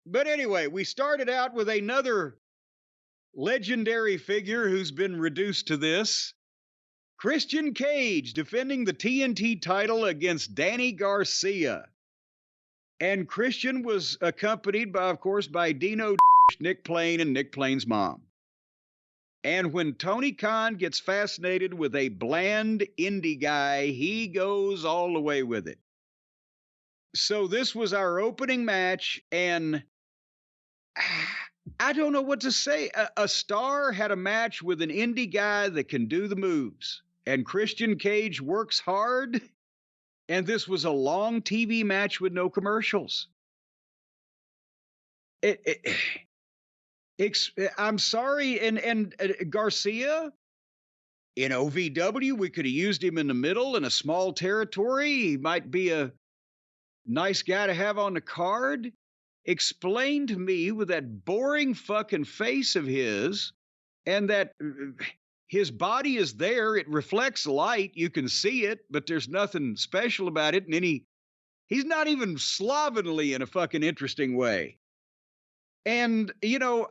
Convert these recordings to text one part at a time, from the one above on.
But anyway, we started out with another legendary figure who's been reduced to this. Christian Cage defending the TNT title against Danny Garcia. And Christian was accompanied by, of course, by Dino, Nick Plain, and Nick Plain's mom. And when Tony Khan gets fascinated with a bland indie guy, he goes all the way with it. So this was our opening match, and I don't know what to say. A star had a match with an indie guy that can do the moves, and Christian Cage works hard, and this was a long TV match with no commercials. I'm sorry, and Garcia, in OVW, we could have used him in the middle in a small territory. He might be a nice guy to have on the card. Explain to me with that boring fucking face of his, and that his body is there. It reflects light. You can see it, but there's nothing special about it. And he's not even slovenly in a fucking interesting way. And, you know,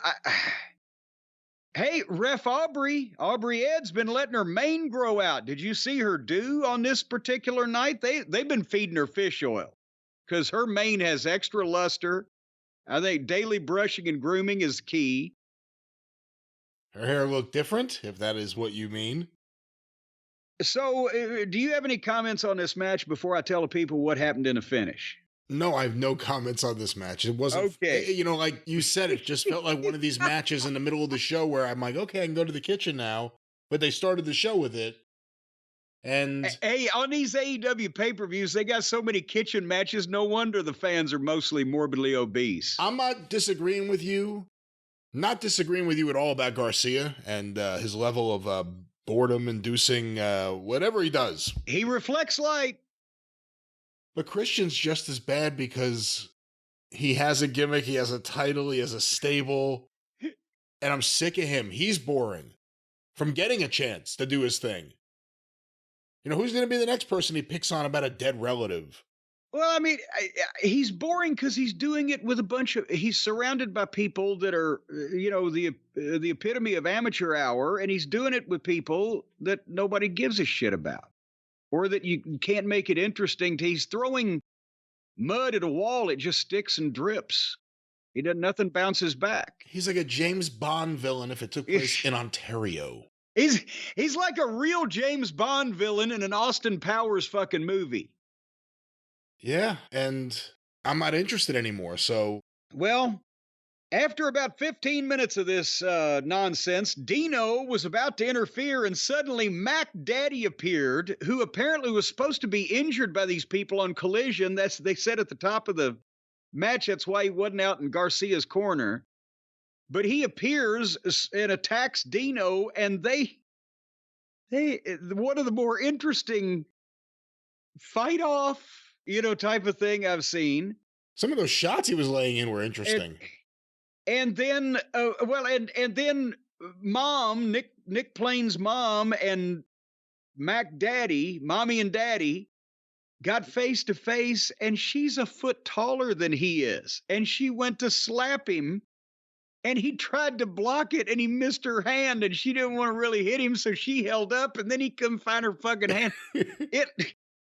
hey, Ref Aubrey Ed's been letting her mane grow out. Did you see her do on this particular night? They've been feeding her fish oil because her mane has extra luster. I think daily brushing and grooming is key. Her hair looked different, if that is what you mean. So, do you have any comments on this match before I tell the people what happened in the finish? No, I have no comments on this match. It wasn't, okay. You know, like you said, it just felt like one of these matches in the middle of the show where I'm like, okay, I can go to the kitchen now. But they started the show with it. And hey, on these AEW pay-per-views, they got so many kitchen matches. No wonder the fans are mostly morbidly obese. I'm not disagreeing with you. Not disagreeing with you at all about Garcia and his level of boredom-inducing whatever he does. He reflects light. But Christian's just as bad because he has a gimmick, he has a title, he has a stable, and I'm sick of him. He's boring from getting a chance to do his thing. You know, who's going to be the next person he picks on about a dead relative? Well, I mean, he's boring because he's doing it with he's surrounded by people that are, you know, the epitome of amateur hour, and he's doing it with people that nobody gives a shit about, or that you can't make it interesting. He's throwing mud at a wall, it just sticks and drips. Nothing bounces back. He's like a James Bond villain if it took place in Ontario. He's like a real James Bond villain in an Austin Powers fucking movie. Yeah, and I'm not interested anymore, so... Well, after about 15 minutes of this nonsense, Dino was about to interfere, and suddenly Mac Daddy appeared, who apparently was supposed to be injured by these people on Collision. They said at the top of the match that's why he wasn't out in Garcia's corner. But he appears and attacks Dino, and they one of the more interesting fight off, you know, type of thing I've seen. Some of those shots he was laying in were interesting. And then, and then mom, Nick Plain's mom and Mac Daddy, mommy and daddy, got face to face, and she's a foot taller than he is. And she went to slap him, and he tried to block it, and he missed her hand, and she didn't want to really hit him, so she held up, and then he couldn't find her fucking hand. It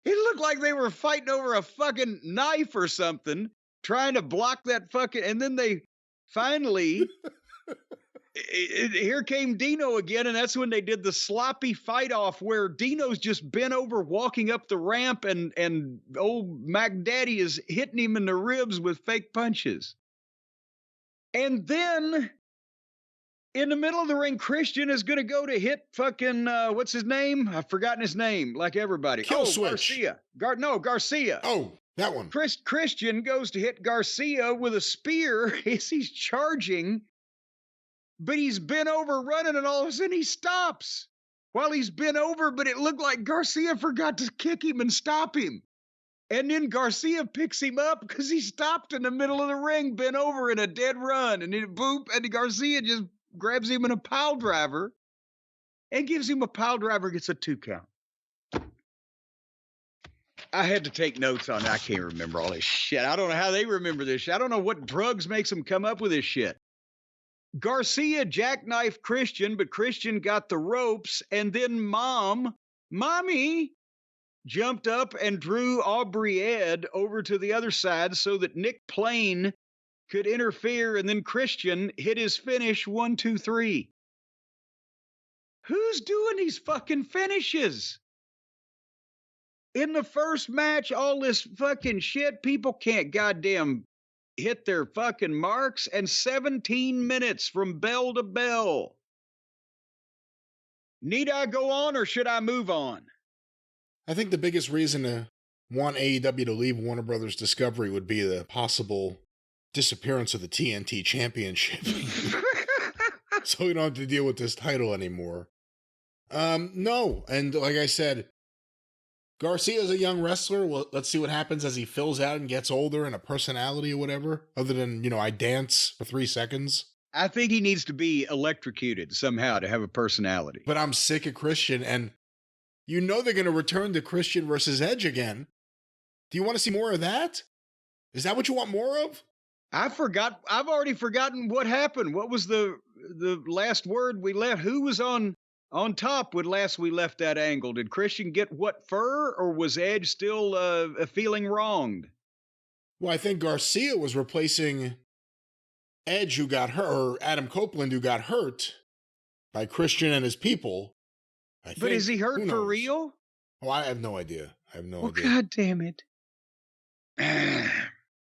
looked like they were fighting over a fucking knife or something, trying to block that fucking, and then they finally, here came Dino again, and that's when they did the sloppy fight off where Dino's just bent over walking up the ramp, and old Mac Daddy is hitting him in the ribs with fake punches. And then, in the middle of the ring, Christian is going to go to hit fucking, what's his name? I've forgotten his name, like everybody. Kill Switch. Garcia. Garcia. Oh, that one. Christian goes to hit Garcia with a spear as he's charging, but he's bent over running, and all of a sudden he stops while he's bent over, but it looked like Garcia forgot to kick him and stop him. And then Garcia picks him up because he stopped in the middle of the ring, bent over in a dead run. And then boop, and Garcia just grabs him in a pile driver and gives him a pile driver, gets a 2 count. I had to take notes on it. I can't remember all this shit. I don't know how they remember this shit. I don't know what drugs makes them come up with this shit. Garcia jackknifed Christian, but Christian got the ropes, and then Mommy, jumped up and drew Aubrey Ed over to the other side so that Nick Plain could interfere, and then Christian hit his finish 1, 2, 3. Who's doing these fucking finishes? In the first match, all this fucking shit, people can't goddamn hit their fucking marks, and 17 minutes from bell to bell. Need I go on or should I move on? I think the biggest reason to want AEW to leave Warner Brothers Discovery would be the possible disappearance of the TNT Championship. So we don't have to deal with this title anymore. No, and like I said, Garcia's a young wrestler. Well, let's see what happens as he fills out and gets older and a personality or whatever, other than, I dance for 3 seconds. I think he needs to be electrocuted somehow to have a personality. But I'm sick of Christian, and they're going to return to Christian versus Edge again. Do you want to see more of that? Is that what you want more of? I've already forgotten what happened. What was the last word we left? Who was on top when last we left that angle? Did Christian get what fur, or was Edge still feeling wronged? Well, I think Garcia was replacing Edge, who got hurt, or Adam Copeland, who got hurt by Christian and his people. But is he hurt for real? Oh, I have no idea. God damn it.